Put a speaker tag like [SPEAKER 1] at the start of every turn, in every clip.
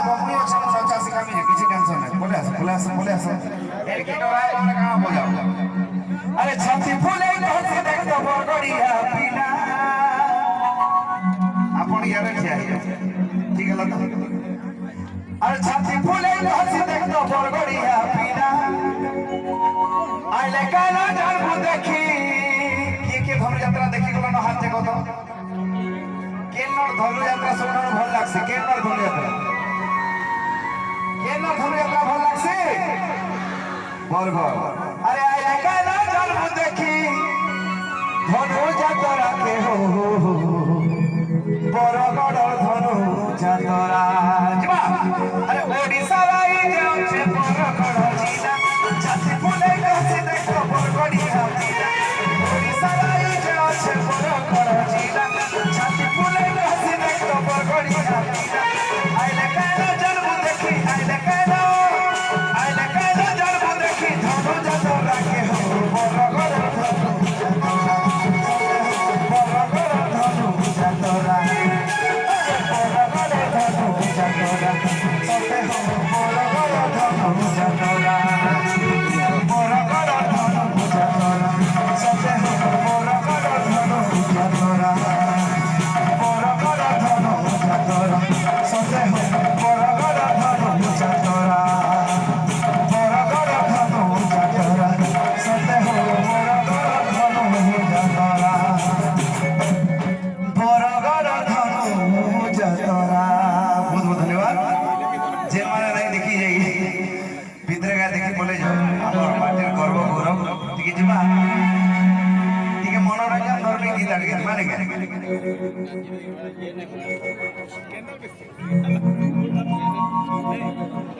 [SPEAKER 1] बमुई अच्छा मन अच्छा सिखामी है किसी टेंशन नहीं बोले आस एक ही डरा है मैंने कहां बोला अरे छाती फूले कहते देख तो बगड़िया पीना अपन यार छिया ठीक है तो अरे छाती फूले कहते देख तो बगड़िया पीना आइले काला जान देखी के धनु यात्रा देखी गलो न हाथ देखो तो केनर धनु यात्रा सुनन भल लागसे केनर धनु यात्रा भल लागसे बरगढ़ अरे आइले काला जान देखी धनु यात्रा के हो बरगढ़ धनु यात्रा जीवा अरे ओडिसा लाई जाऊ छे बरगढ़ जिला छाती फुले कहते देखो बरगढ़िया जिला ओडिसा लाई जाऊ छे बरगढ़ जिला छाती फुले कहते देखो बरगढ़िया जिला आइले काला जन्म देखी आइले काला जन्म देखी धनु यात्रा के हो बरगढ़ धनु यात्रा सते हो बरगढ़ धनु यात्रा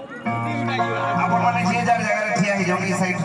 [SPEAKER 1] आप मैंने 6000 जगह ठिया ही जाऊंगी साइड